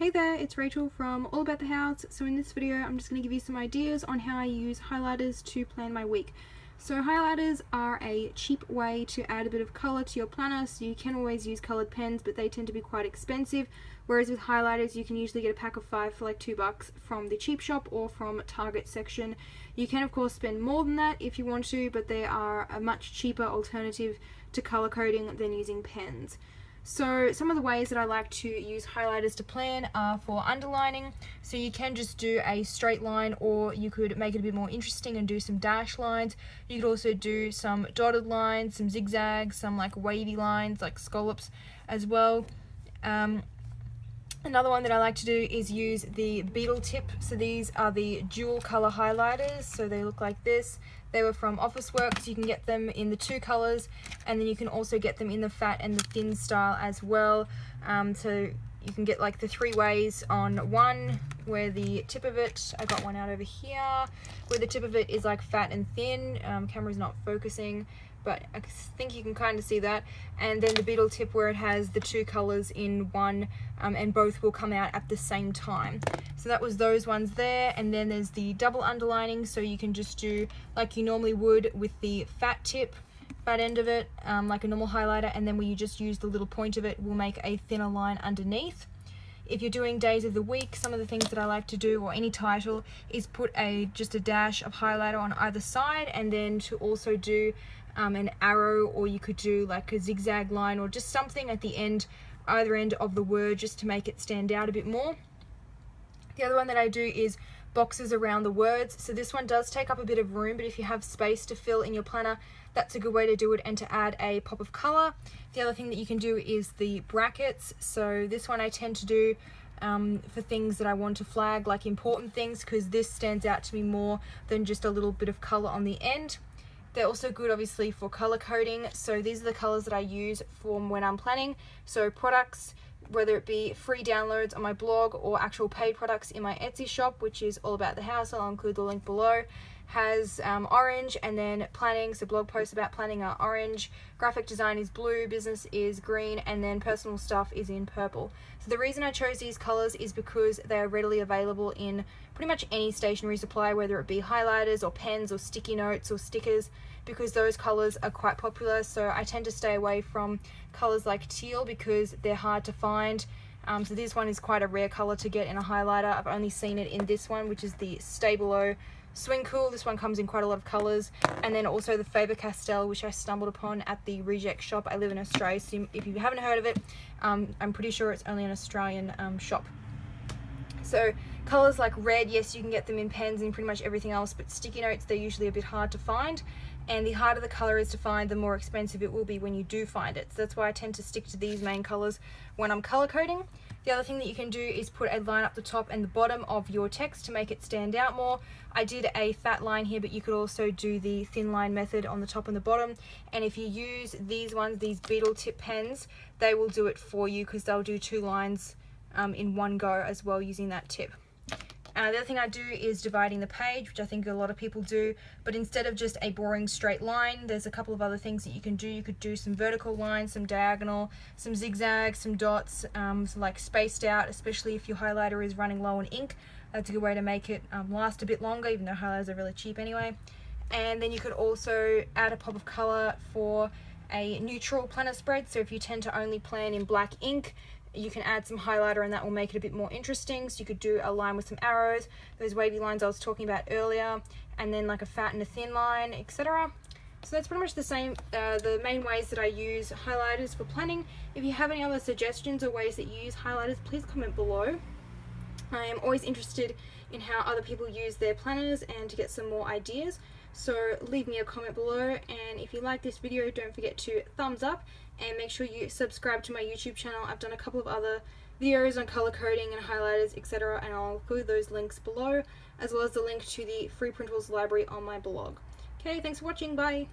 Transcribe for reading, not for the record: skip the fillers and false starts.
Hey there, it's Rachel from All About the House. So in this video, I'm just going to give you some ideas on how I use highlighters to plan my week. So highlighters are a cheap way to add a bit of colour to your planner, so you can always use coloured pens, but they tend to be quite expensive, whereas with highlighters you can usually get a pack of 5 for like $2 from the cheap shop or from Target section. You can of course spend more than that if you want to, but they are a much cheaper alternative to colour coding than using pens. So some of the ways that I like to use highlighters to plan are for underlining. So you can just do a straight line, or you could make it a bit more interesting and do some dash lines. You could also do some dotted lines, some zigzags, some like wavy lines like scallops as well. Another one that I like to do is use the beetle tip. So these are the dual color highlighters, so they look like this. They were from Officeworks. You can get them in the 2 colors, and then you can also get them in the fat and the thin style as well. So you can get like the 3 ways on one, where the tip of it, I got one out over here, where the tip of it is like fat and thin. Camera's not focusing, but I think you can kind of see that. And then the beetle tip where it has the 2 colors in one, and both will come out at the same time. So that was those ones there. And then there's the double underlining, so you can just do like you normally would with the fat end of it, like a normal highlighter, and then where you just use the little point of it will make a thinner line underneath. If you're doing days of the week, some of the things that I like to do, or any title, is put just a dash of highlighter on either side, and then to also do an arrow, or you could do like a zigzag line, or just something at the end, either end of the word, just to make it stand out a bit more. The other one that I do is boxes around the words. So this one does take up a bit of room, but if you have space to fill in your planner, that's a good way to do it, and to add a pop of color. The other thing that you can do is the brackets. So this one I tend to do for things that I want to flag, like important things, because this stands out to me more than just a little bit of color on the end. They're also good obviously for color coding. So these are the colors that I use for when I'm planning. So products, whether it be free downloads on my blog or actual paid products in my Etsy shop, which is All About the House, I'll include the link below, has orange, and then planning, so blog posts about planning are orange, graphic design is blue, business is green, and then personal stuff is in purple. So the reason I chose these colors is because they are readily available in pretty much any stationery supply, whether it be highlighters or pens or sticky notes or stickers, because those colors are quite popular. So I tend to stay away from colors like teal because they're hard to find. So this one is quite a rare color to get in a highlighter. I've only seen it in this one, which is the Stabilo Swing Cool. This one comes in quite a lot of colors. And then also the Faber-Castell, which I stumbled upon at the Reject shop. I live in Australia, so if you haven't heard of it, I'm pretty sure it's only an Australian shop. So colors like red, yes, you can get them in pens and pretty much everything else, but sticky notes, they're usually a bit hard to find. And the harder the color is to find, the more expensive it will be when you do find it. So that's why I tend to stick to these main colors when I'm color coding. The other thing that you can do is put a line up the top and the bottom of your text to make it stand out more. I did a fat line here, but you could also do the thin line method on the top and the bottom. And if you use these ones, these beetle tip pens, they will do it for you, because they'll do 2 lines in one go as well using that tip. The other thing I do is dividing the page, which I think a lot of people do, but instead of just a boring straight line, there's a couple of other things that you can do. You could do some vertical lines, some diagonal, some zigzags, some dots, so like spaced out, especially if your highlighter is running low on ink. That's a good way to make it last a bit longer, even though highlighters are really cheap anyway. And then you could also add a pop of color for a neutral planner spread. So if you tend to only plan in black ink, you can add some highlighter and that will make it a bit more interesting. So you could do a line with some arrows, those wavy lines I was talking about earlier, and then like a fat and a thin line, etc. So that's pretty much the same, the main ways that I use highlighters for planning. If you have any other suggestions or ways that you use highlighters, please comment below. I am always interested in how other people use their planners and to get some more ideas. So leave me a comment below, and if you like this video, don't forget to thumbs up and make sure you subscribe to my YouTube channel. I've done a couple of other videos on color coding and highlighters, etc., and I'll include those links below, as well as the link to the free printables library on my blog. Okay, thanks for watching, bye!